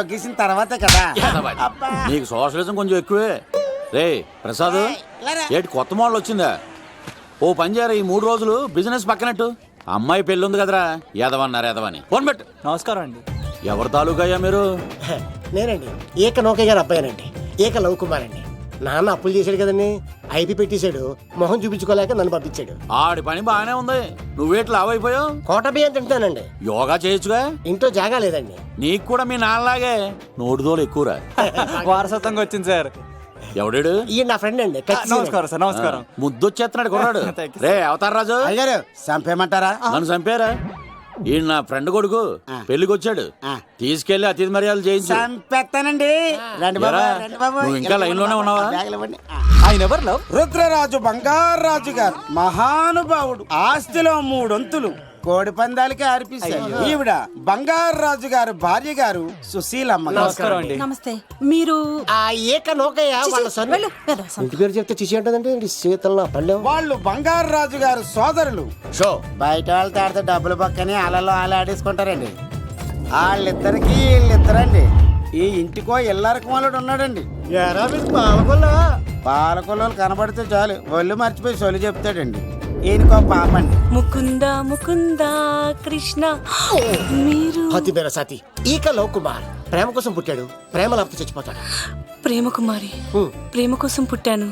గీసిన తర్వాతే కదా. నీకు సోషలిజం కొంచెం ఎక్కువే. రే ప్రసాద్, ఏటి కొత్త మోడల్ వచ్చిందా? ఓ పని చేయరా, ఈ 3 రోజులు బిజినెస్ పక్కనట్టు. అమ్మాయి పెళ్ళి ఉంది కదరా, ఎదవన్నారు ఎదవని. ఫోన్ పెట్టు. నమస్కారం అండి. ఎవరి తాలూకయ్యా మీరు? నేనండి ఏక నౌకయ్య గారు అబ్బాయినండి, ఏక లవ్ కుమార్ అండి. నాన్న అప్పులు చేశాడు కదండి, ఐపీ పెట్టేశాడు. మొహం చూపించుకోలేక నన్ను పంపించాడు. ఆడి పని బాగానే ఉంది, నువ్వేట్లు లావైపోయావు. కోట బియ్యం తింటానండి. యోగా చేయొచ్చుగా. ఇంట్లో జాగా లేదండి. నీకు కూడా మీ నాన్నలాగే నోటిదోలు ఎక్కువరా. వారసత్వంగా వచ్చింది సార్. ఎవడాడు? ఈయన నా ఫ్రెండ్ అండి. నమస్కారం సార్. నమస్కారం. ముద్దొచ్చేస్తున్నాడు కొన్నాడు. Thank you, రే అవతార్ రాజు, అయ్యారు చంపేయమంటారా? నన్ను చంపారా? ఈయన నా ఫ్రెండ్ కొడుకు పెళ్లికి వచ్చాడు, తీసుకెళ్లి అతిథి మర్యాదలు చేయించు. చంపేస్తానండి. రండి బాబు, ఎరా, రండి బాబు. నువ్వు ఇంకా లైన్ లోనే ఉన్నావా? బ్యాగులు ఇవ్వండి. ఆయన ఎవరు లవ్? రుద్రరాజు బంగారాజు గారు మహానుభావుడు. ఆస్తిలో 3 వంతులు కోడి పందాలకి అర్పిస్తారు. ఈవిడ బంగారాజు గారు భార్య గారు సుశీలమ్మ. నమస్కారం అండి. నమస్తే. మీరు ఆ ఏక నౌకయ్య వాళ్ళ సొంత వెళ్ళు, వెళ్ళు, సొంత. ఇంటి పేరు చెప్తే చిచి ఉంటుందండి. శీతల పల్లెం వాళ్ళు బంగారాజు గారు సోదరులు. షో బయట వాళ్ళతో ఆడితే డబ్బులు పక్కనే అలలో ఆడేసుకుంటారండి. వాళ్ళిద్దరికి వీళ్ళిద్దరండి. ఈ ఇంటికో ఇల్లరకం వాళ్ళుడు ఉన్నాడండి. పాలకొల్లు కనబడితే చాలు ఒళ్ళు మర్చిపోయి సొలి చెప్తాడండి. ఈయనకో పాపండి. ముకుంద ముకుంద కృష్ణ. మీరు హతి మేర సాతి ఈక లవ్ కుమార్. ప్రేమ కోసం పుట్టాడు, ప్రేమ లేకపోతే చచ్చిపోతాడు. ప్రేమ కుమారి. ప్రేమ కోసం పుట్టాను,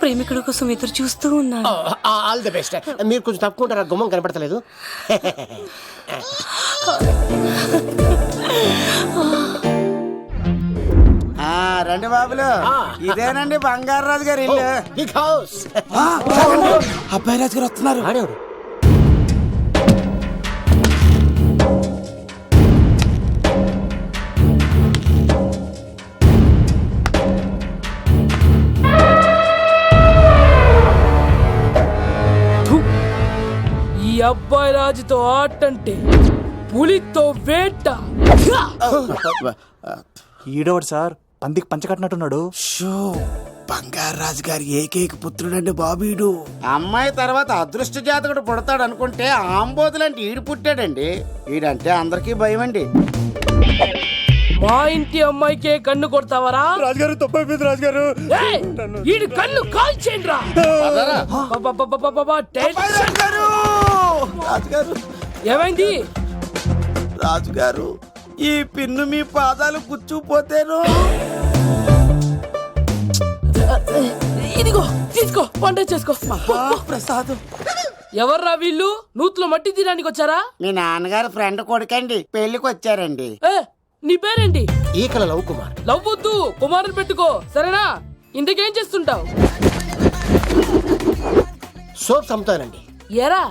ప్రేమికుడు కోసం ఎదురు చూస్తూ ఉన్నాను. All the best. మీరు కొంచెం తప్పుకుంటారా? గుమ్మం కనపడతలేదు. రండి బాబులు, ఇదేనండి బంగారాజు గారి ఇల్లు. Big house. అబ్బాయి రాజు గారు వస్తున్నారు. ఆడేవాడు ఈ అబ్బాయి రాజుతో ఆటంటే పులితో వేట. ఈడోడు సార్, పందికి పంచకట్టినట్టున్నాడు. బంగారాజు గారి ఏకైక పుత్రుడండి బాబీడు. అమ్మాయి తర్వాత అదృష్ట జాతకుడు పుడతాడు అనుకుంటే ఆంబోతులంటే ఈడు పుట్టాడండి. ఈడంటే అందరికీ భయం అండి. మా ఇంటి అమ్మాయికే కన్ను కొడతావరా? రాజుగారు తప్పైపోయింది రాజుగారు. ఏయ్, ఈడి కన్ను కాల్చేయండి రా. రాజుగారు, ఏమైంది? రాజుగారు, ఈ పిన్ను మీ పాదాలు గుచ్చుకుపోతేను. ఇదిగో తీసుకో, పంట చేసుకో. ప్రసాద్, ఎవర్రా వీళ్ళు? నూతులో మట్టి తీయడానికి వచ్చారా? మీ నాన్నగారు ఫ్రెండ్ కొడుకండి, పెళ్లికి వచ్చారండి. ఏ, నీ పేరేంటి? ఈకల లవ్ కుమార్. లవ్వొద్దు, కుమారుని పెట్టుకో, సరేనా? ఇంతకేం చేస్తుంటావు? సోప్స్ అమ్ముతానండి. ఎరా,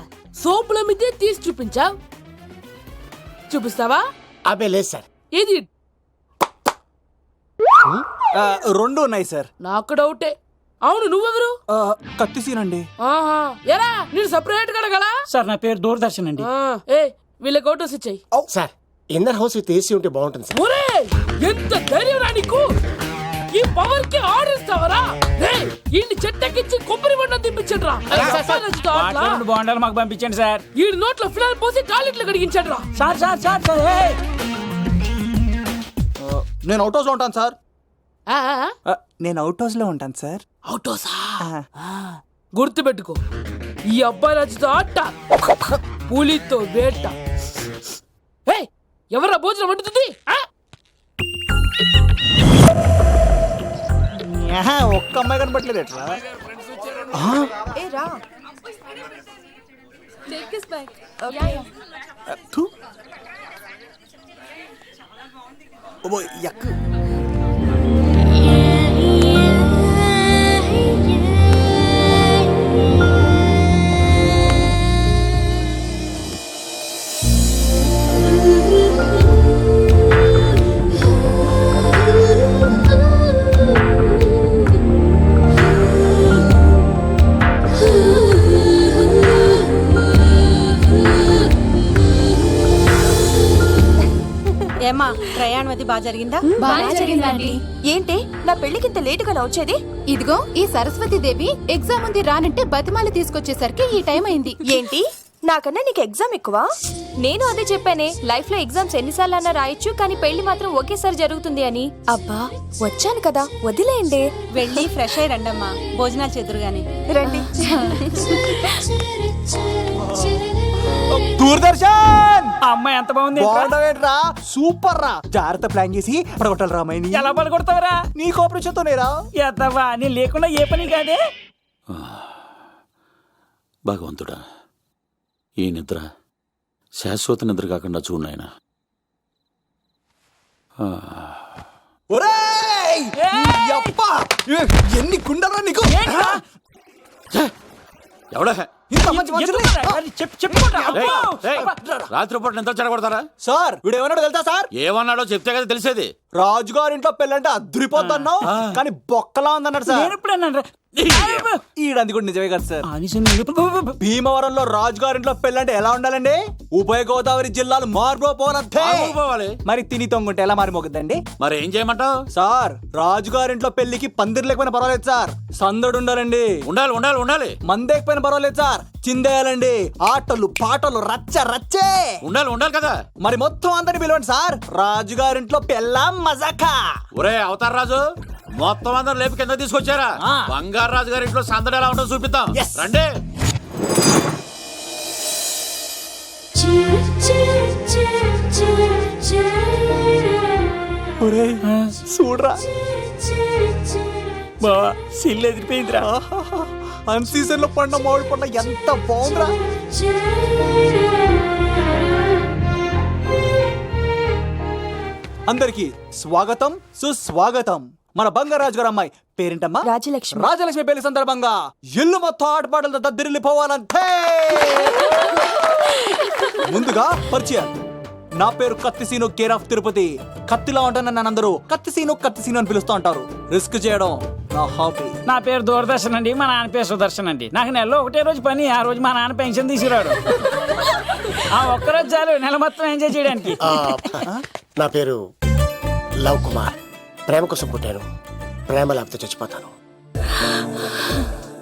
సోపుల మీదే తీసి చూపించావు, చూపిస్తావా? అబ్బే లేదు సార్. ఏది? 2 ఉన్నాయి సార్. నాకు డౌటే. అవును, నువ్వెవరు? కత్తిసీనండి. ఆహా, ఎరా, నేను సపరేట్ కడగలా? సార్ నా పేరు దూరదర్శన్ అండి. ఏ, వీళ్ళ ఫోటోస్ ఇచ్చాయి. Sir inner house with AC ఉంటే బాగుంటుంది సార్. ఒరే, ఎంత ధైర్యం రా నీకు! ఈ పవర్ కి ఆర్డర్ ఇస్తావరా? ఈ చెట్టెక్కించి కొబ్బరి బండ తిప్పించండి రా. బాండాలు మాకు పంపించండి సార్. ఈ నోట్లో ఫినాల్ పోసి టాయిలెట్లు కడిగించండి రా. సార్ సార్ సార్ సార్, నేను అవుట్ హౌస్ లో ఉంటాను సార్. నేను అవుట్ హౌస్ లో ఉంటాను సార్. అవుటోసా? గుర్తు పెట్టుకో, ఈ అబ్బాయి రాజుతో ఆట, పులితో వేట. ఎవరా భోజనం వండుతుంది? ఒక్క అమ్మాయి కనపట్లేదు ఎట్లా? ఏమా, ప్రయాణం అది బాగా జరిగిందా? బాగా జరిగిందండి. ఏంటి నా పెళ్లికి ఇంత లేటుగా వచ్చేది? ఇదిగో ఈ సరస్వతి దేవి ఎగ్జామ్ ఉంది రానంటే బతిమాలి తీసుకొచ్చేసరికి ఈ టైం అయింది. ఏంటి నాకన్నా నీకు ఎగ్జామ్ ఎక్కువ. నేను అదే చెప్పానే, లైఫ్ లో ఎగ్జామ్స్ ఎన్నిసార్లు అన్నా రాయొచ్చు, కానీ పెళ్లి మాత్రం ఒకేసారి జరుగుతుంది అని. అబ్బా వచ్చాను కదా, వదిలేయండి. వెళ్ళి ఫ్రెష్ అయ్యి రండమ్మా, భోజనాలు చెదురు గాని. రండి. దూరదర్శన్ అమ్మాయి ఎంత బాగుంది బాగుండవేంట్రా, సూపర్ రా. జాగ్రత్త ప్లాన్ చేసి పడగొట్టాలి రామాయణి. ఎలా పడుకొడతావరా? నీ కోఆపరేషన్ తోనేరా. ఎద్దవా నీ లేకుండా ఏ పని కాదే. భగవంతుడా, ఈ నిద్ర శాశ్వత నిద్ర కాకుండా చూడు నాయనా. ఒరేయ్! యప్పా! ఎన్ని గుండెలరా నీకు? ఎవడా ఇంత మంచి మనుషుల్ని? రాత్రిపూట నిద్ర చెడగొడతారా? సార్ వీడు ఏమన్నాడు తెలుసా సార్? ఏమన్నాడో చెప్తే కదా తెలిసేది. రాజుగారింట్లో పెళ్ళంటే అద్దరిపోతున్నావు, కానీ బొక్కలా ఉందన్నాడు సార్. నేను ఎప్పుడన్నా ఈడంది కూడా నిజమే కదా సార్. భీమవరంలో రాజుగారింట్లో పెళ్ళంటే ఎలా ఉండాలండి? ఉభయ గోదావరి జిల్లాలు మారిపోవాలంటే పోవాలి. మరి తిని తొంగుంటే ఎలా మారిపోతుందండి? మరి ఏం చేయమంటావు? సార్ రాజుగారింట్లో పెళ్లికి పందిరి లేకపోయినా పర్వాలేదు సార్, సందడు ఉండాలండి. ఉండాలి ఉండాలి ఉండాలి. మందేకపోయినా పర్వాలేదు సార్, చిందేయాలండి. ఆటలు పాటలు రచ్చ రచ్చే ఉండాలి ఉండాలి కదా. మరి మొత్తం అందరిని పిలవండి సార్, రాజుగారింట్లో పెళ్ళాం మజాకా. ఒరే అవతార్ రాజు, మొత్తం అందరు లేపి కింద తీసుకొచ్చారా? బంగారు రాజు గారి ఇంట్లో సందడి ఎలా ఉంటుందో చూపిద్దాం. Yes. రండి. చూడరా బావా సిల్లు ఎదిరిపోయిందిరా. అన్ సీజన్ లో పండ మామిడి పండ ఎంత బాగుందిరా. అందరికి స్వాగతం సుస్వాగతం. మన బంగారాజు గారు అమ్మాయి పేరేంటమ్మా? రాజలక్ష్మి. రాజలక్ష్మి పెళ్లి సందర్భంగా ఇల్లు మొత్తం ఆటపాటలతో దద్దరిల్లిపోవాలంటే ముందుగా పరిచయం. నా పేరు కత్తిసీను, కేర్ ఆఫ్ తిరుపతి. కత్తిలా ఉంటాను నన్ను అందరూ కత్తిసీను అని పిలుస్తూ ఉంటారు. రిస్క్ చేయడం నా హాబీ. నా పేరు దూరదర్శన్ అండి, మా నాన్న పేరు సుదర్శన్ అండి. నాకు నెలలో ఒకటే రోజు పని, ఆ రోజు మా నాన్న పెన్షన్ తీసుకురాడు. ఆ ఒక్కరోజు చాలు నెల మొత్తం ఎంజాయ్ చేయడానికి. నా పేరు లవ్ కుమార్. ప్రేమ కోసం పుట్టాను, ప్రేమ లేకపోతే చచ్చిపోతాను.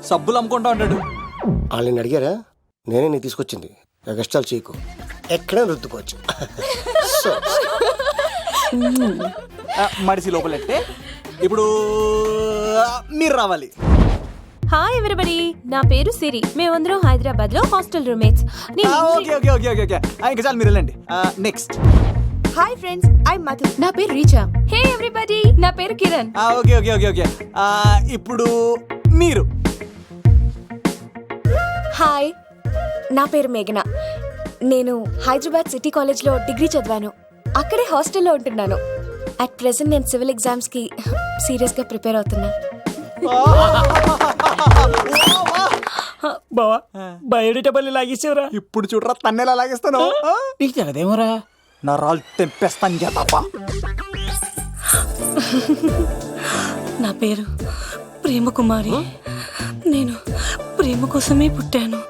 సబ్బులు అమ్ముకుంటా ఉంటాడు. వాళ్ళని అడిగారా? నేనే నీ తీసుకొచ్చింది. కష్టాలు చేయకు, ఎక్కడ రుద్దుకోవచ్చు. మడిసి లోపలెట్టే. ఇప్పుడు మీరు రావాలి. హాయ్ ఎవ్రీబడి, నా పేరు సిరి. మేమందరం హైదరాబాద్ లో హాస్టల్ రూమ్మేట్స్. ఇంకా చాలు, మీరు వెళ్ళండి. Next. Hi friends, I Madhu. నా పేరు రీచా. హే ఎవ్రీబడి, నా పేరు కిరణ్. ఓకే. ఇప్పుడు మీరు. హాయ్, నా పేరు మేఘన. నేను హైదరాబాద్ సిటీ కాలేజ్లో డిగ్రీ చదివాను. అక్కడే హాస్టల్లో ఉంటున్నాను. అట్ ప్రెసెంట్ నేను సివిల్ ఎగ్జామ్స్ కి సీరియస్ గా ప్రిపేర్ అవుతున్నా. బావా బయోడేటా పల్లి లాగేసేవరా. ఇప్పుడు చూడరా తన్నెలా లాగేస్తాను. నీకు తెగదేమోరా. నా రాళ్ళు తెంపేస్తాను చేతప్ప. నా పేరు ప్రేమ కుమారి. నేను ప్రేమ కోసమే పుట్టాను.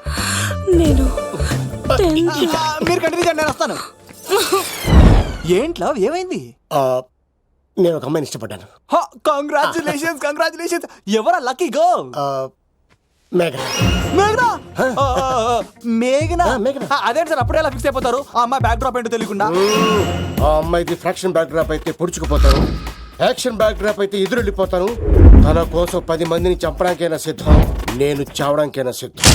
నేను మీరు కంటిన్యూ చేయండి, నేను వస్తాను. ఏంట్లో ఏమైంది? నేను ఒక అమ్మాయిని ఇష్టపడ్డాను. కంగ్రాచులేషన్స్. ఎవరా లక్కీ గర్ల్? మేఘనా. మేఘనా. అదేంటి సార్ అప్పుడే ఎలా ఫిక్స్ అయిపోతారు? ఆ అమ్మాయి బ్యాక్ డ్రాప్ ఏంటో తెలియకుండా. ఆ అమ్మాయిది ఫ్రాక్షన్ బ్యాక్ డ్రాప్ అయితే పొడుచుకుపోతాను, యాక్షన్ బ్యాక్ డ్రాప్ అయితే ఎదురెళ్ళిపోతాను. తన కోసం 10 మందిని చంపడానికైనా సిద్ధం, నేను చావడానికైనా సిద్ధం.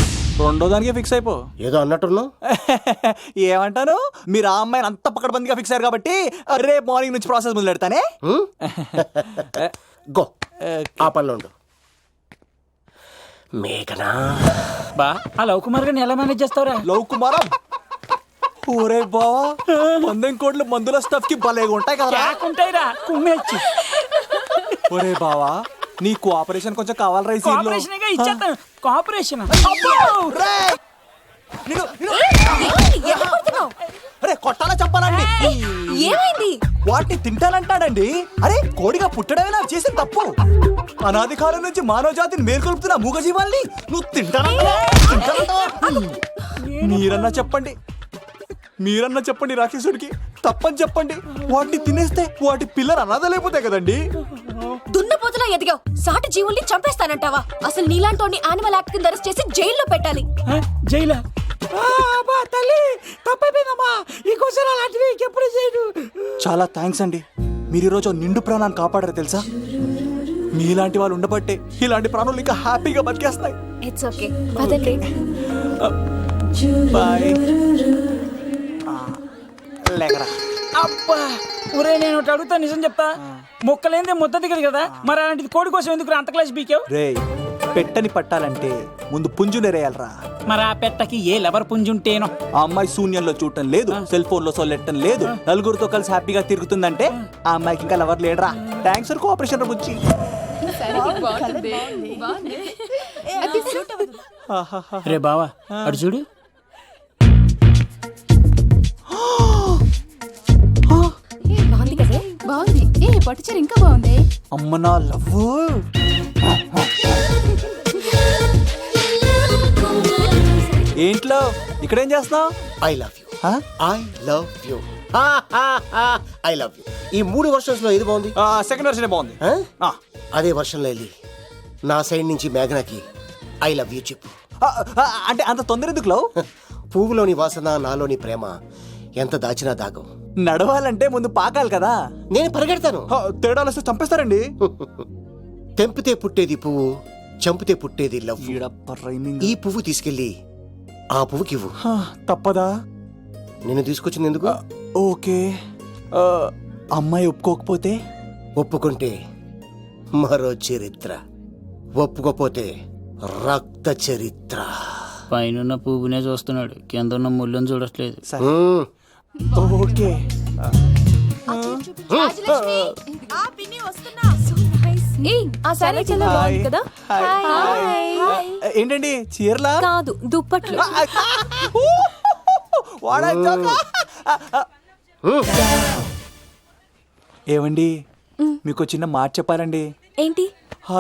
రెండో దానికి ఫిక్స్ అయిపో. ఏదో అన్నట్టున్నావు. ఏమంటాను, మీరు ఆ అమ్మాయిని అంత పక్కడబందిగా ఫిక్స్ అయ్యారు కాబట్టి రేపు మార్నింగ్ నుంచి ప్రాసెస్ మొదలు పెడతానే. గో, ఆ పనిలో ఉండు. మేఘనా. బా ఆ లవ్ కుమార్ గారిని ఎలా మేనేజ్ చేస్తావురా? లవ్ కుమారం. ఓరే బావా, 100 కోట్ల మందుల స్టఫ్ కి భలేగా ఉంటాయి కదా. ఉంటాయిరా కుమ్మేచ్చి. ఒరే బావా, నీ కోఆపరేషన్ కొంచెం కావాలరా ఈ సీన్ లో. ఇచ్చేస్తాను కోఆపరేషన్. అరే కొట్టాలా చెప్పాలండి? ఏమైంది? వాటిని తింటానంటాడండి. అరే కోడిగా పుట్టడమే నాకు చేసిన తప్పు. అనాది కాలం నుంచి మానవ జాతిని మేల్కొల్పుతున్న మూగజీవాల్ని నువ్వు తింటానంటావా? మీరన్నా చెప్పండి రాక్షసుడికి, తప్పని చెప్పండి. వాటిని తినేస్తే వాటి పిల్లలు అనాథలైపోతాయి కదండి. దున్నపోతులా ఎదిగావు, సాటి జీవుల్ని చంపేస్తానంటావా? అసలు నీలాంటి యానిమల్ యాక్ట్ కింద అరెస్ట్ చేసి జైల్లో పెట్టాలి. జైలా తల్లి తప్పైపోయిందమ్మా ఇంకోసారి అలాంటివి ఎప్పుడు చేయడు. చాలా థ్యాంక్స్ అండి, మీరు ఈరోజు నిండు ప్రాణాన్ని కాపాడారు తెలుసా. మీలాంటి వాళ్ళు ఉండబట్టే ఇలాంటి ప్రాణులు ఇంకా హ్యాపీగా బతికేస్తాయి. ఇట్స్ ఓకే, పదండి. బాయ్. లేకరా. అబ్బా ఒరే నేను ఒకటి అడుగుతా, నిజం చెప్తా. మొక్కలేందే ముద్ద దిగదు కదా, మరి అలాంటిది కోడి కోసం ఎందుకు అంత క్లాస్ బీకావు? రే, పెట్టని పట్టాలంటే ముందు పుంజునేరేయాలరా. మరి ఆ పెట్టకి ఏ లవర్ పుంజుంటేనో. ఆ అమ్మాయి శూన్యంలో చూడటం లేదు, సెల్ ఫోన్ లో సొల్లెట్టడం లేదు, నలుగురితో కలిసి హ్యాపీగా తిరుగుతుందంటే ఆ అమ్మాయికి ఇంకా లవర్ లేడరా. థ్యాంక్స్ ఫర్ కోఆపరేషన్ బుజ్జి. రే బావా అడు చూడు. బాగుంది కదే. బాగుంది. పట్టుచీర ఇంకా బాగుంది. అమ్మ నా లవ్. ఏంట్లో ఇక్కడేం చేస్తున్నావు? I love you, I love you, I love you. ఈ 3 వర్షన్స్ లో ఏది బాగుంది? సెకండ్ వర్షన్ బాగుంది. ఆ? అదే వర్షంలో వెళ్ళి నా సైడ్ నుంచి మేఘనాకి ఐ లవ్ యూ చెప్పు. అంటే అంత తొందర ఎందుకు లవ్? పువ్వులోని వాసన, నాలోని ప్రేమ ఎంత దాచినా దాగం. నడవాలంటే ముందు పాకాలి కదా. నేను పరిగెడతాను. తేడాలు వస్తే చంపేస్తారండి. తెంపితే పుట్టేది పువ్వు, చంపితే పుట్టేది లవ్. ఈ పువ్వు తీసుకెళ్ళి ఆ పువ్వుకి ఇవ్వు. తప్పదా? నేను తీసుకొచ్చింది ఎందుకు? ఓకే. అమ్మాయి ఒప్పుకోకపోతే? ఒప్పుకుంటే మరో చరిత్ర, ఒప్పుకోపోతే రక్త చరిత్ర. పైన పువ్వునే చూస్తున్నాడు, కింద ఉన్న ముళ్ళని చూడట్లేదు. ఓకే. ఆ సారీ చాలా బాగుంది కదా. ఏంటండి చీరలా? కాదు, దుప్పట్లు. ఏమండి, మీకు చిన్న మాట చెప్పాలండి. ఏంటి?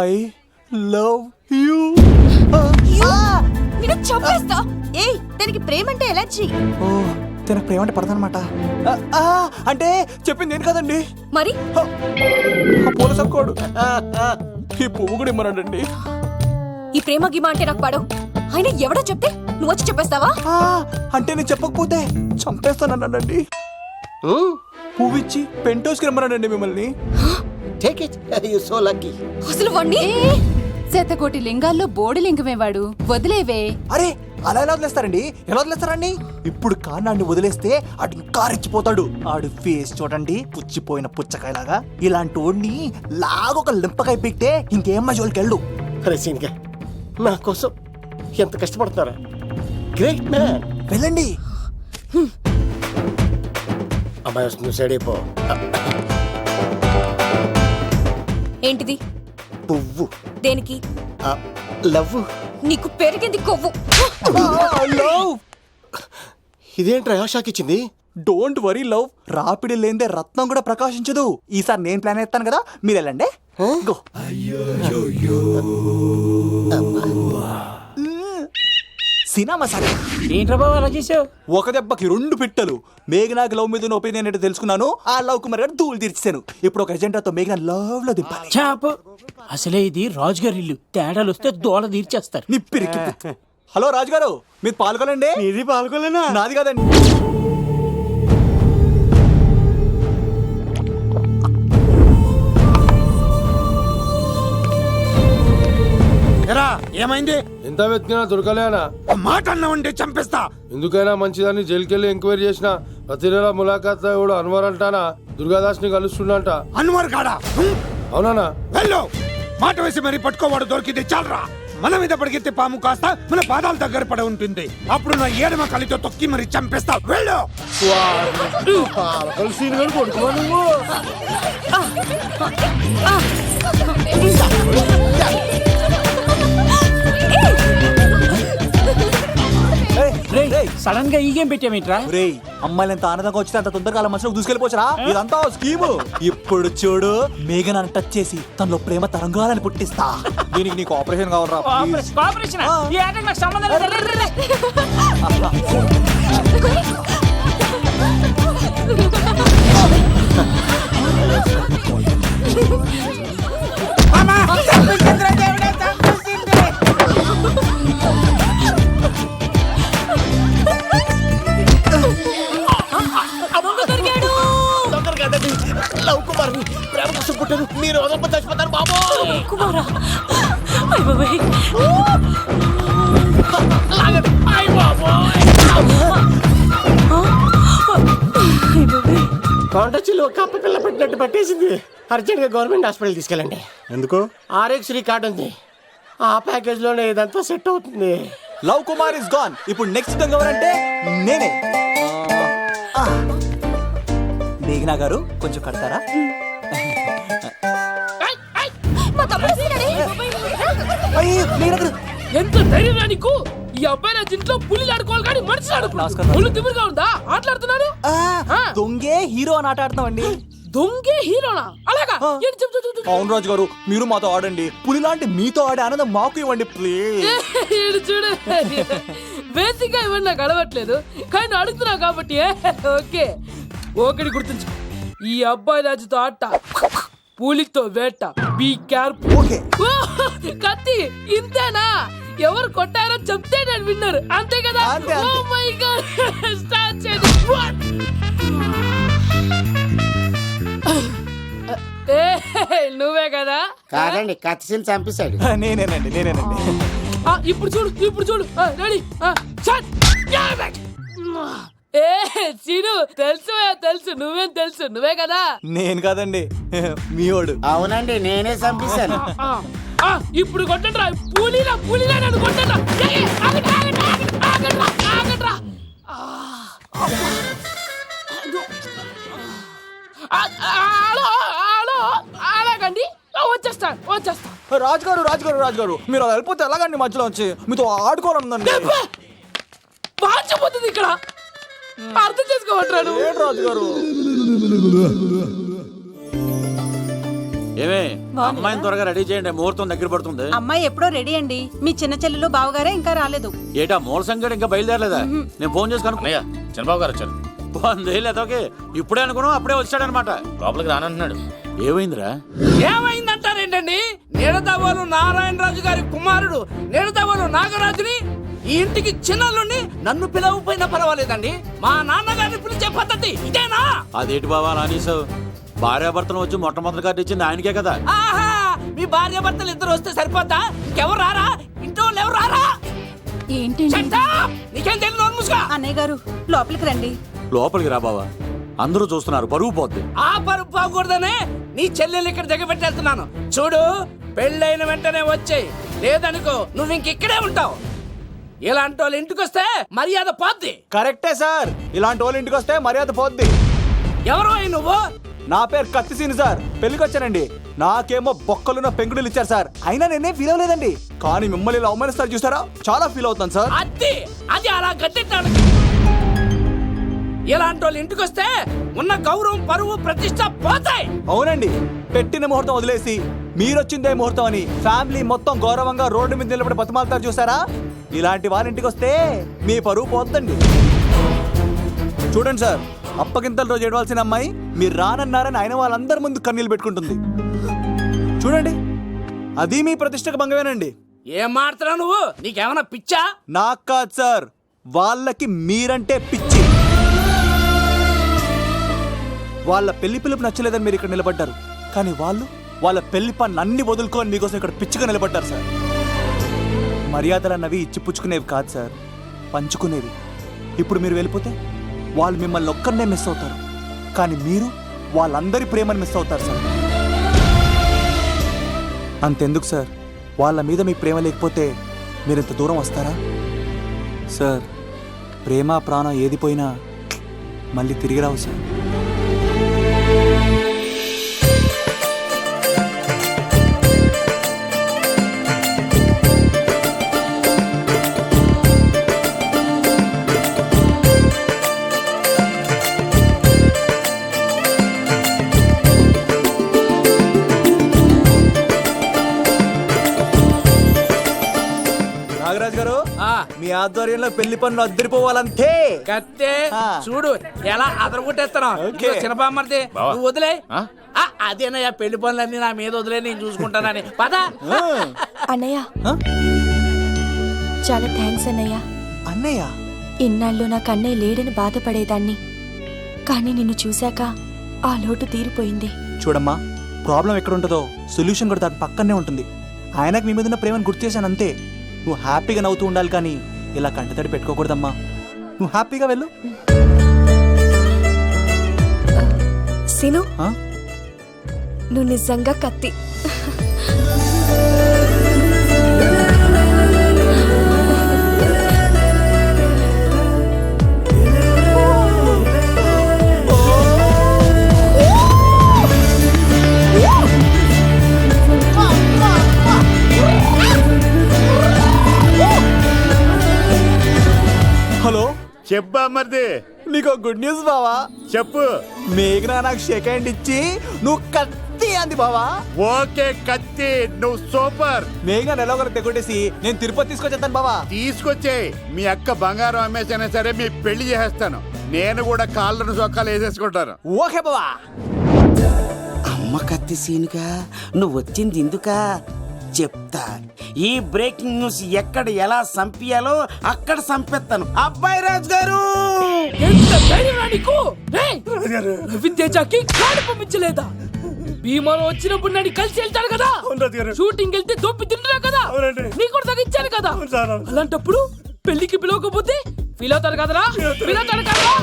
I love you. నేను చంపేస్తా. ఏయ్, దానికి ప్రేమ అంటే ఎలర్జీ. ఓ, తనకు ప్రేమ అంటే పడదనమాట. అంటే చెప్పింది ఏంటి కదండి. మరి పూల సబ్కోడు ఈ పువ్వు కూడా ఇమ్మనండి. ఈ ప్రేమ గిమ అంటే నాకు పడవు. అయినా ఎవడో చెప్తే నువ్వు వచ్చి చెప్పేస్తావా? అంటే నేను చెప్పకపోతే చంపేస్తానన్నానండి. పువ్విచ్చి పెంటోస్కి రమ్మన్నాడండి మిమ్మల్ని. Take it, you so lucky. అసలు వాణ్ణి శతకోటి లింగాల్లో బోడి లింగమేవాడు, వదిలేవే. అరే, అలా ఎలా వదిలేస్తారండి? ఎలా వదిలేస్తారండి? ఇప్పుడు కాన్నాడిని వదిలేస్తే ఆడు ఇంకా రెచ్చిపోతాడు. ఆడు ఫేస్ చూడండి, పుచ్చిపోయిన పుచ్చకాయలాగా. ఇలాంటి వాడిని లాగొక లింపకాయ పీకితే ఇంకేం మజోలికి వెళ్ళు. అరే సీన్గా, నా కోసం ఎంత కష్టపడతారా? Great man. వెళ్ళండి. అమ్మాయి వస్తుంది, సైడ్ అయిపో. ఏంటిది? పువ్వు. దేనికి? లవ్. నీకు పెరిగింది కొవ్వు. ఇదేంట్రా షాక్ ఇచ్చింది? డోంట్ వరీ లవ్, రాపిడి లేదే రత్నం కూడా ప్రకాశించదు. ఈసారి నేను ప్లాన్ ఎత్తాను కదా, మీరు వెళ్ళండి. గో. సినిమా సరే. ఏంట్రా బాబు అలా చేసావు? ఒక దెబ్బకి 2 పిట్టలు. మేఘనాకి లవ్ మీద ఒపీనియన్ ఏంటో తెలుసుకున్నాను. ఆ లవ్ కుమార్ గారు ధూళి తీర్చాను. ఇప్పుడు ఒక ఎజెండాతో మేఘనా లవ్ లో దింపాలి. చాపు. అసలే ఇది రాజుగారి ఇల్లు, తేడాలు వస్తే దోళ తీర్చేస్తారు. నిప్పిరికి. హలో రాజుగారు, మీరు పాల్గొనండి. ఇది పాల్గొలేనా? నాది కాదండి. ఏమైంది? ఎంత వెతికినా దొరకలేనా? మాట అన్నావంటే చంపేస్తా. ఎందుకైనా మంచిదని జైలుకెళ్ళి ఎంక్వైరీ చేసిన. ప్రతి నెల ములాఖాత్ కూడా అన్వర్ అంటానా దుర్గాదాస్ ని కలుస్తుండంట. అన్వర్ కాడా? అవునా? వెళ్ళు. మాట వేసి మరి పట్టుకోవాడు దొరికింది చాలరా. మన మీద పడిగితే పాము కాస్త మన పాదాల దగ్గర పడి ఉంటుంది. అప్పుడు నా ఏడమ కలితో తొక్కి మరి చంపేస్తా. వెళ్ళు. సడన్ గా ఈ గేమ్ పెట్టామేంట్రా? రేయ్, అమ్మాయిలు ఎంత ఆనందంగా వచ్చితే అంత తొందరగా అలా మనసులో దూసుకెళ్ళిపోవచ్చురా. ఇదంతా స్కీము. ఇప్పుడు చూడు, మేఘనాన్ని టచ్ చేసి తనలో ప్రేమ తరంగాలని పుట్టిస్తా. దీనికి నీకు ఆపరేషన్ కావాలరా. కోఆపరేషన్ ఈ ఆటకి నాకు సంబంధం లేదు. చచ్చిపోతారు మీరు వదలకపోతే చచ్చిపోతారు బాబు. కుమారా అయ్ బాబాయ్ కొండచిలో కప్ప పిల్ల పట్టినట్టు పట్టేసింది. అర్జెంట్ గా గవర్నమెంట్ హాస్పిటల్ తీసుకెళ్ళండి. ఎందుకు? ఆర్ఎక్స్రీ కార్డు ఉంది, ఆ ప్యాకేజ్ లోనే ఇదంతా సెట్ అవుతుంది. Love Kumar is gone. ఇప్పుడు నెక్స్ట్ దొంగ ఎవరంటే నేనే. మేఘనా గారు కొంచెం కడతారా? అయ్యో, మేఘనా గారు. ఎంత ధైర్యం నీకు? ఈ అబ్బాయి నా ఇంట్లో పులిలు ఆడుకోవాలి కానీ మనిషి ఆడుకున్నాడు. పులి తిమ్మిరిగా ఉందా ఆటలాడుతున్నాడు? దొంగే హీరో అని ఆట ఆడుతున్నామండి. దొంగే హీరోనా? అలాగా? ఏంటి చెప్పు, చెప్పు, చెప్పు. అవును రాజు గారు, మీరు మాతో ఆడండి. పులి లాంటి మీతో ఆడే ఆనందం మాకు ఇవ్వండి ప్లీజ్. ఈడు చూడు, బేసిక్ గా ఇవన్నీ నాకు అలవట్లేదు కానీ అడుగుతున్నావు కాబట్టి ఓకే. ఒకటి గుర్తుంచు, ఈ అబ్బాయి రాజుతో ఆట, పులితో వేట. Be careful. ఓకే. కత్తి ఇంతేనా? ఎవరు కొట్టారో చెప్తే నేను విన్నారు, అంతే కదా? అంతే, అంతే. ఓ మై గాడ్, స్టార్ట్ చేయండి. నువ్వే కదా? కాదండి, కత్తిసీలు చంపేశాడు. నేనేనండి. ఇప్పుడు చూడు, ఇప్పుడు చూడు. రెడీ? ఏ సీను, తెలుసు నువ్వేం తెలుసు, నువ్వే కదా? నేను కాదండి, మీవాడు. అవునండి, నేనే చంపేశాను. ఇప్పుడు కొట్టండిరా, పూలీలా నన్ను కొట్టండిరా. ఆగండ్రా. అలాగండి, వచ్చేస్తా. రాజుగారు మీరు అలా వెళ్ళిపోతే ఎలాగండి? మధ్యలో వచ్చి మీతో ఆడుకోవాలనుందండి. పాచిపోతుంది ఇక్కడ, అర్థం చేసుకోవట్రాను. రాజుగారు ఏమే అమ్మాయిని త్వరగా రెడీ చేయండి, ముహూర్తం దగ్గర పడుతుంది. అమ్మాయి ఎప్పుడో రెడీ అండి. మీ చిన్న చెల్లెలు బావగారే ఇంకా రాలేదు. ఏటా మూల సంగడి ఇంకా బయలుదేరలేదా? నేను ఫోన్ చేసి కనుక్కున్నా. చంద్రబాబు గారు వచ్చారు. లేదోకే ఇప్పుడే అనుకున్నాం, అప్పుడే వచ్చాడనమాట. లోపలికి రానంటున్నాడు. ఏమైందిరా? ఏమైందంటారేంటండి? నిడదవోలు నారాయణరాజు గారి కుమారుడు నిడదవోలు నాగరాజుని ఈ ఇంటికి చిన్నల్లుండి నన్ను పిలవపోయినా పర్వాలేదండి, మా నాన్నగారిని పిలిచే పద్ధతి ఇదేనా? అదేంటి బాబా నానీసావు? భార్యాభర్తలు వచ్చి మొట్టమొదటి కార్డు ఇచ్చింది ఆయనకే కదా. ఆహా, మీ భార్యాభర్తలు ఇద్దరు వస్తే సరిపోతా? ఇంకెవరు రారా? ఇంట్లో ఎవరు రారా? ఏంటండి? నీకేం తెలియదు, నోరు అన్నయ్య గారు లోపలికి రండి. లోపలికి రా బావా, అందరూ చూస్తున్నారు, పరువు పోద్ది. ఆ పరుపు పోకూడదనే నీ చెల్లెలు ఇక్కడ దిగబెట్టేస్తున్నాను. చూడు, పెళ్ళైన వెంటనే వచ్చేయి, లేదనుకో నువ్వు ఇంకిక్కడే ఉంటావు. ఇలాంటి వాళ్ళు ఇంటికి వస్తే మర్యాద పోద్ది. కరెక్టే సార్, ఇలాంటి వాళ్ళ ఇంటికి వస్తే మర్యాద పోద్ది. ఎవరు నువ్వు? నా పేరు కత్తిసీని సార్, పెళ్లికి వచ్చానండి. నాకేమో బొక్కలున్న పెంకుడులు ఇచ్చారు సార్, అయినా నేనే ఫీల్ అవ్వలేదండి. కానీ మిమ్మల్ని ఇలా అవమానిస్తారు చూసారా, చాలా ఫీల్ అవుతాను సార్. అది అలా గట్టెట్టాడు. ఇలాంటి వాళ్ళు ఇంటికి వస్తే ఉన్న గౌరవం, పరువు, ప్రతిష్ట పోతాయి. అవునండి, పెట్టిన ముహూర్తం వదిలేసి మీరొచ్చిందే ముహూర్తం అని ఫ్యామిలీ మొత్తం గౌరవంగా రోడ్డు మీద నిలబడి బతిమాలుతారు చూసారా. ఇలాంటి వారింటికి వస్తే మీ పరువు పోతుందండి. చూడండి సార్, అప్పగింతల రోజు ఏడవలసిన అమ్మాయి మీరు రానన్నారని ఆయన వాళ్ళందరి ముందు కన్నీళ్ళు పెట్టుకుంటుంది. చూడండి, అది మీ ప్రతిష్టకు భంగమేనండి. ఏం మాట్లాడుతున్నావు నువ్వు? నీకేమన్నా పిచ్చా? నాకు కాదు సార్, వాళ్ళకి మీరంటే పిచ్చి. వాళ్ళ పెళ్లి పిలుపు నచ్చలేదని మీరు ఇక్కడ నిలబడ్డారు, కానీ వాళ్ళు వాళ్ళ పెళ్లి పనులు అన్ని వదులుకొని మీకోసం ఇక్కడ పిచ్చిగా నిలబడ్డారు సార్. మర్యాదలు అన్నవి ఇచ్చిపుచ్చుకునేవి కాదు సార్, పంచుకునేవి. ఇప్పుడు మీరు వెళ్ళిపోతే వాళ్ళు మిమ్మల్ని ఒక్కరినే మిస్ అవుతారు, కానీ మీరు వాళ్ళందరి ప్రేమను మిస్ అవుతారు సార్. అంతెందుకు సార్, వాళ్ళ మీద మీ ప్రేమ లేకపోతే మీరు ఇంత దూరం వస్తారా సార్? ప్రేమ ప్రాణం ఏది పోయినా మళ్ళీ తిరిగి రావు సార్. నాగరాజ్ గారు, మీ ఆధ్వర్యంలో పెళ్లి పనులు అద్దరిపోవాలంతే. కత్తే చూడు ఎలా అదరగొట్టేస్తున్నావు. చిన్నబామ్మర్ది నువ్వు వదిలే. అదేనయ్యా, పెళ్లి పనులన్నీ నా మీద వదిలే, నేను చూసుకుంటానని. పద అన్నయ్య, చాలా థ్యాంక్స్ అన్నయ్య. అన్నయ్య, ఇన్నాళ్ళు నాకు అన్నయ్య లేడని బాధపడేదాన్ని, కానీ నిన్ను చూశాక ఆ లోటు తీరిపోయింది. చూడమ్మా, ప్రాబ్లం ఎక్కడ ఉంటుందో సొల్యూషన్ కూడా దాని పక్కనే ఉంటుంది. ఆయనకు మీ మీద ఉన్న ప్రేమను గుర్తు చేశాను అంతే. నువ్వు హ్యాపీగా నవ్వుతూ ఉండాలి కానీ ఇలా కంటతడి పెట్టుకోకూడదమ్మా. నువ్వు హ్యాపీగా వెళ్ళు. సీను, నువ్వు నిజంగా కత్తి. హలో, చెప్పా మరిది. నీకు గుడ్ న్యూస్ బావా. చెప్పు. మేఘనా నాకు షేక్ హ్యాండ్ ఇచ్చి నువ్వు కత్తి అంది బావా. ఓకే కత్తి, నువ్వు సూపర్. మేఘనా ఎలా ఒకరు తెగొట్టేసి నేను తిరుపతి తీసుకొచ్చేస్తాను బావా. తీసుకొచ్చే మీ అక్క బంగారం అమ్మేసైనా సరే మీ పెళ్లి చేసేస్తాను. నేను కూడా కాళ్ళను చొక్కాలు వేసేసుకుంటాను. ఓకే బావా. అమ్మ కత్తి సీనుగా నువ్వు వచ్చింది ఎందుకా చెప్తా. ఈ బ్రేకింగ్ న్యూస్ ఎక్కడ ఎలా సంపియాలో అక్కడ సంపెత్తాను. అబ్బాయి రాజు గారు, రవి తేజకి కాడు పంపించలేదా? భీమాలో వచ్చినప్పుడు నన్ను కలిసి వెళ్తాను కదా, షూటింగ్ వెళ్తే దొప్పి తింటున్నా కదా, నీకు కూడా తగ్గించాను కదా. అలాంటప్పుడు పెళ్లికి పిలవకపోతే ఫీల్ అవుతారు కదరా, ఫీల్ అవుతారు కదరా.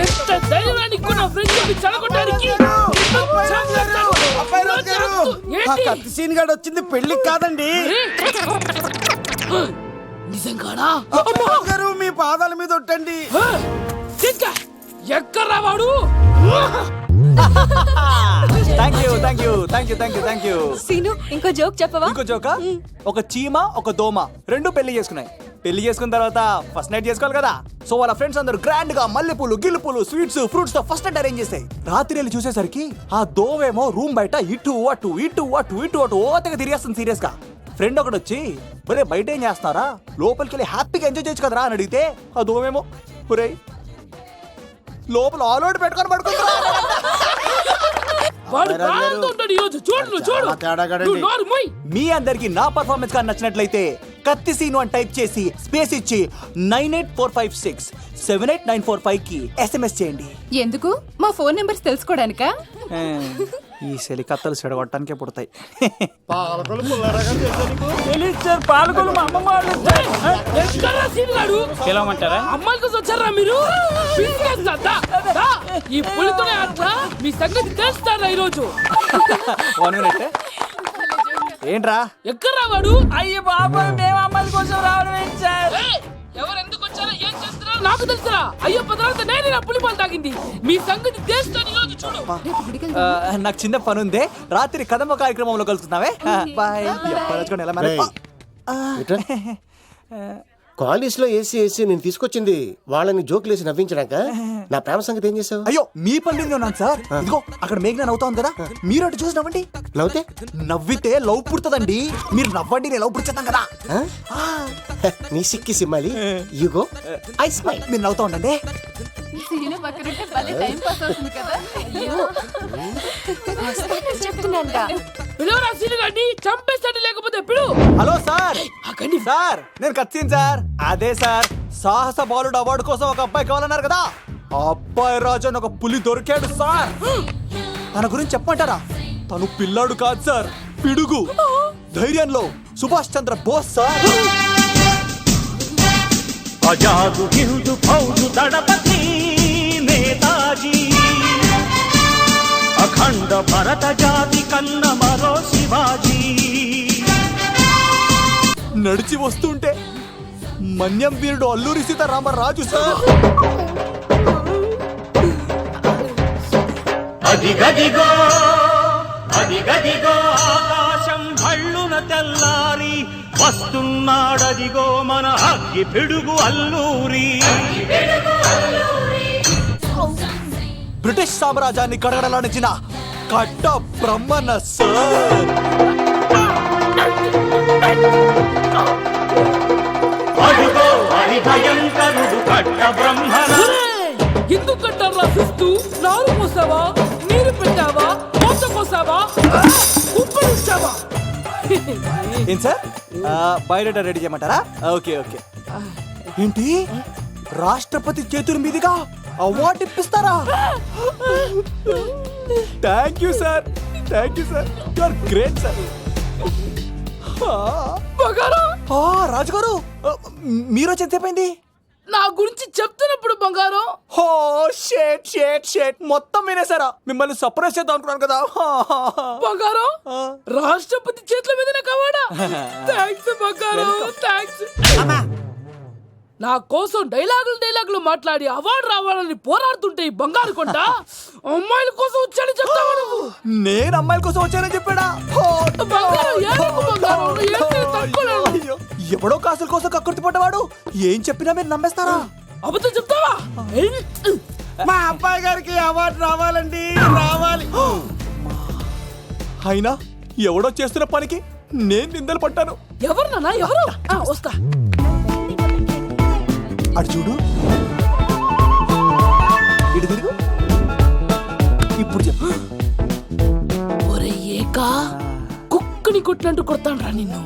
ఎంత ధైర్యాన్ని నా ఫ్రెండ్ చదవడానికి కత్తి సీన్ గాడు వచ్చింది పెళ్లికి కాదండి. నిజంగానా? గారు మీ పాదాల మీద ఒట్టండి. ఎక్కడ్రా వాడు? Thank you. సీను, ఇంకో జోక్ చెప్పవా? ఇంకో జోకా? ఒక చీమ ఒక దోమ రెండు పెళ్లి చేసుకున్నాయి. పెళ్లి చేసుకున్న తర్వాత ఫస్ట్ నైట్ చేసుకోవాలి కదా. సో వాళ్ళ ఫ్రెండ్స్ అందరూ గ్రాండ్ గా మల్లెపూలు గిల్లుపూలు స్వీట్స్ ఫ్రూట్స్ తో ఫస్ట్ నైట్ అరేంజ్ చేసాయి. రాత్రి వెళ్ళి చూసేసరికి ఆ దోవేమో రూమ్ బయట ఇటు అటు ఇటు అటు ఇటు అటు ఓతగా తిరిగేస్తుంది సీరియస్ గా. ఫ్రెండ్ ఒకటి వచ్చి ఒరే బయట ఏం చేస్తున్నారా, లోపలికి వెళ్ళి హ్యాపీగా ఎంజాయ్ చేయొచ్చు కదరా అని అడిగితే ఆ దోవేమో ఒరే లోపల ఆల్ అవుట్ పెట్టుకొని పడుకుంటా. మీ అందరికి నా పర్ఫార్మెన్స్ కానీ నచ్చినట్లయితే కత్తి సీను అని టైప్ చేసి స్పేస్ ఇచ్చి 9845678945 కి SMS చేయండి. ఎందుకు? మా ఫోన్ నెంబర్స్ తెలుసుకోవడానికా? ఈ సెలికత్తలు చెడగొట్టడానికే పుడతాయి. పాలకొలు మా అమ్మమ్మ పిలవమంటారా? అమ్మాయిల కోసం వచ్చారా మీరు? ఈ పులితోనే అట్లా మీ సంగతి తెలుస్తారా ఈరోజు? ఏంట్రా ఎక్కడ వాడు? అయ్యో బాబాయ్, మేము అమ్మాయిల కోసం రావడం ఏం సార్? ఎవరు ఎందుకు వచ్చారో ఏం చేస్తున్నారో నాకు తెలుసురా. అయ్యో పదార్థ నేనే నా పులిపాలు తాగింది. మీ సంగతి తెలుస్తాను ఈరోజు చూడు. నాకు చిన్న పని ఉంది, రాత్రి కదమ్మ కార్యక్రమంలో కలుసుకున్నావే. బాయ్. కాలేజ్ లో ఏసీ నేను తీసుకొచ్చింది వాళ్ళని జోకులేసి నవ్వించడాక. నా ప్రేమ సంగతి ఏం చేసావు? అయ్యో మీ పల్లెంలో ఉన్నాను సార్. ఇదిగో అక్కడ మేఘన నవ్వుతాను కదా, మీరు అటు చూసి నవ్వండి. నవ్వుతే నవ్వితే లవ్ పుడుతుందండి. మీరు నవ్వండి, నేను లవ్ పుడిచేస్తాను కదా. నీ సిక్కి సిమ్మాలి యుగో ఐ స్మైల్. మీరు నవ్వుతా ఉండండి. చంపేస్తాడు లేకపోతే ఎప్పుడు? Hello sir. సార్ నేను కత్తిని సార్. అదే సార్, సాహస బాలుడు అవార్డు కోసం ఒక అబ్బాయి కావాలన్నారు కదా. ఆ అబ్బాయి రాజు అని ఒక పులి దొరికాడు సార్. తన గురించి చెప్పమంటారా? తను పిల్లాడు కాదు సార్, పిడుగు. ధైర్యంలో సుభాష్ చంద్ర బోస్ సార్. ఆజాదు హిందూ ఫౌజు దళపతి నేతాజీ, అఖండ భరత జాతి కన్న మరో శివాజీ. నడిచి వస్తుంటే మన్యం వీరుడు అల్లూరి సీతారామరాజు సార్. అదిగదిగో అదిగదిగో ఆకాశం భళ్ళున తెల్లారి వస్తున్నాడదిగో మన అగ్గి పిడుగు అల్లూరి. బ్రిటిష్ సామ్రాజ్యాన్ని కడగడలాడించిన కట్ట బ్రహ్మన్న సార్. అదిగో హరి భయంకరుడు కట్ట బ్రహ్మణ. ఎందుకు కట్టారు రాసిస్తూ? నారు పోసావా, నీరు పెట్టావా, మోస పోసావా, ఉప్పరించావా? ఏం సార్ బయోడేటా రెడీ చేయమంటారా? Okay okay. ఏంటి రాష్ట్రపతి చేతుల మీదుగా అవార్డు ఇప్పిస్తారా? Thank you sir. Thank you sir, you are great sir. బంగారం, రాజుగారు మీరు వచ్చి ఎంతసేపైంది? నా గురించి చెప్తున్నప్పుడు బంగారం. హో షేట్ షేట్ షేట్, మొత్తం వినేసారా? మిమ్మల్ని సర్ప్రైజ్ చేద్దాం అనుకున్నాను కదా. బంగారం, రాష్ట్రపతి చేతుల మీద కావాడా? థ్యాంక్స్ బంగారం, థ్యాంక్స్. నా కోసం డైలాగులు మాట్లాడి అవార్డు రావాలని పోరాడుతుంటే ఈ బంగారు కొండ అమ్మాయిల కోసం వచ్చాడని చెప్తావా నువ్వు? నేను అమ్మాయిల కోసం వచ్చానని చెప్పాడా? బంగారం, ఏడుపు బంగారం, ఏడుపు తట్టుకోలేను. ఎవడో కాసుల కోసం కక్కుర్తి పడ్డవాడు ఏం చెప్పినా మీరు నమ్మేస్తారా? అబద్ధం చెప్తావా? మా అబ్బాయి గారికి అవార్డు రావాలండి, రావాలి. అయినా ఎవడో చేస్తున్న పనికి నేను నిందలు పట్టాను. ఎవరు నాన్న, ఎవరు? వస్తా. అటు చూడు, ఇటు తిరుగు, ఇప్పుడు చెప్పు. ఒరే ఏకా, కుక్కని కొట్టినట్టు కొడతాను రా నిన్ను.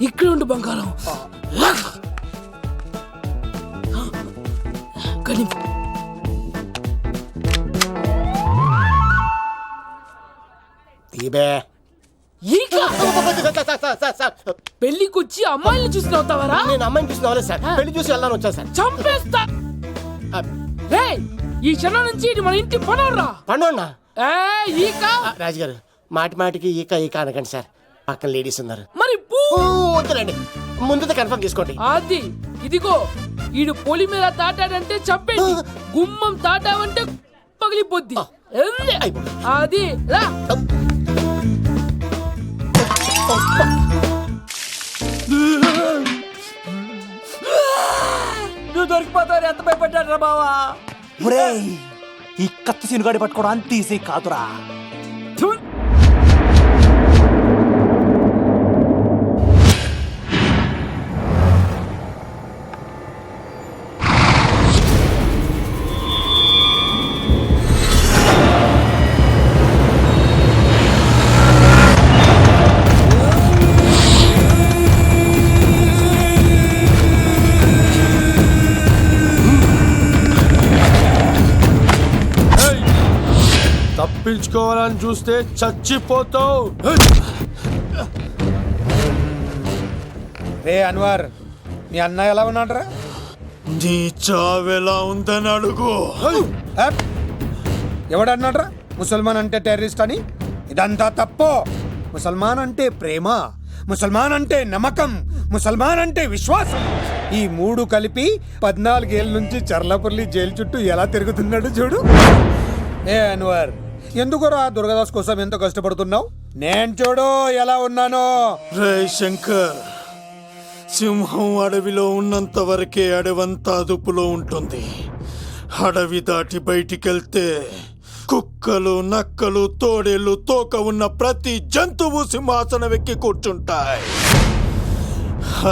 ఇక్కడ ఉండు బంగారం. కానీ పెళ్లికొచ్చి అమ్మాయిని చూసి నవ్వుతావరా? నేను అమ్మాయిని చూసి నవ్వలేదు సార్, పెళ్లి చూసి వెళ్ళాను వచ్చా సార్. చంపేస్తా. ఈ క్షణం నుంచి ఇది మన ఇంటి పనోడ్రా. పండున్నా ఈక రాజుగారు, మాటి మాటికి ఈక ఈక అనకండి సార్, పక్కన లేడీస్ ఉన్నారు. మరి వద్దులేండి, ముందు కన్ఫర్మ్ చేసుకోండి. అది ఇదిగో, ఈడు పొలి మీద తాటాడంటే చంపేది, గుమ్మం తాటావంటే పగిలిపోద్ది. అది రా. నువ్వు దొరికిపోతావు, ఎంత భయపడ్డాడు రా బావా. ఈ కత్తి సీనుగాడి పట్టుకోవడం అంత ఈజీ కాదురా. తప్పించుకోవాలని చూస్తే చచ్చిపోతావు. రే అన్వర్, మీ అన్న ఎలా ఉన్నాడరా? నీ చావెలా ఉందని అడుగు. ఎవడన్నాడ్రా ముసల్మాన్ అంటే టెర్రరిస్ట్ అని? ఇదంతా తప్పు. ముసల్మాన్ అంటే ప్రేమ, ముసల్మాన్ అంటే నమ్మకం, ముసల్మాన్ అంటే విశ్వాసం. ఈ మూడు కలిపి 14 ఏళ్ళ నుంచి చర్లపల్లి జైలు చుట్టూ ఎలా తిరుగుతున్నాడు చూడు. ఏ అన్వర్, ఎందుకురా దుర్గాదాస్ కోసం ఎంతో కష్టపడుతున్నావు? నేను చూడు ఎలా ఉన్నానో. రే శంకర్, సింహం అడవిలో ఉన్నంత వరకే అడవంతా అదుపులో ఉంటుంది. అడవి దాటి బయటికెళ్తే కుక్కలు, నక్కలు, తోడేళ్లు, తోక ఉన్న ప్రతి జంతువు సింహాసనం ఎక్కి కూర్చుంటాయి.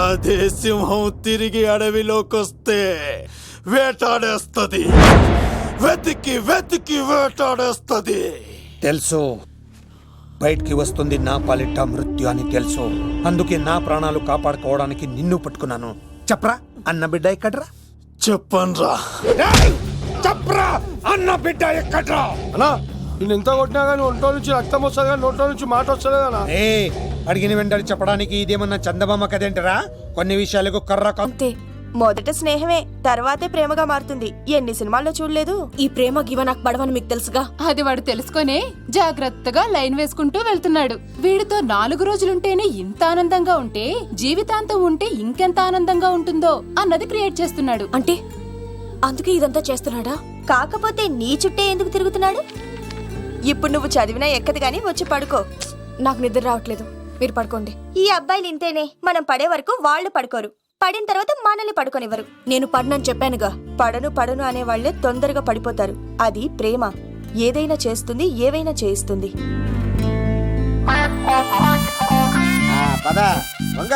అదే సింహం తిరిగి అడవిలోకి వస్తే వేటాడేస్తది, వెతికి వెతికి వేటాడేస్తది. తెలుసు, బయటికి వస్తుంది నా పాలిట మృత్యు అని తెలుసు. అందుకే నా ప్రాణాలు కాపాడుకోవడానికి నిన్ను పట్టుకున్నాను. చెప్పరా అన్న బిడ్డ ఎక్కడ్రా? చెప్పన్రా. చెప్పరా అన్న బిడ్డ ఎక్కడ్రా? అన్నా, నేను ఎంత కొట్టినా కానీ ఒంట్లో నుంచి రక్తం వస్తుంది కానీ నోట్లో నుంచి మాట వస్తలేదన్నా. అడిగిన వెంటనే చెప్పడానికి ఇదేమన్నా చందమామ కదేంటరా? కొన్ని విషయాలకు కర్ర అంతే. మొదట స్నేహమే, తర్వాతే ప్రేమగా మారుతుంది. ఎన్ని సినిమాల్లో చూడలేదు? ఈ ప్రేమ గివ నాకు పడవని మీకు తెలుసుగా. అది వాడు తెలుసుకొనే జాగ్రత్తగా లైన్ వేసుకుంటూ వెళ్తున్నాడు. వీడితో 4 రోజులుంటేనే ఇంత ఆనందంగా ఉంటే జీవితాంతం ఉంటే ఇంకెంత ఆనందంగా ఉంటుందో అన్నది క్రియేట్ చేస్తున్నాడు. అంటే అందుకే ఇదంతా చేస్తున్నాడా? కాకపోతే నీ చుట్టే ఎందుకు తిరుగుతున్నాడు? ఇప్పుడు నువ్వు చదివినా ఎక్కదు గానీ వచ్చి పడుకో. నాకు నిద్ర రావట్లేదు, మీరు పడుకోండి. ఈ అబ్బాయిలు ఇంతేనే, మనం పడే వరకు వాళ్ళు పడుకోరు, పడిన తర్వాత మనల్ని పడుకోనివ్వరు. నేను పడనని చెప్పానుగా. పడను అనే వాళ్ళే తొందరగా పడిపోతారు. అది ప్రేమ, ఏదైనా చేస్తుంది, ఏవైనా చేయిస్తుంది. పద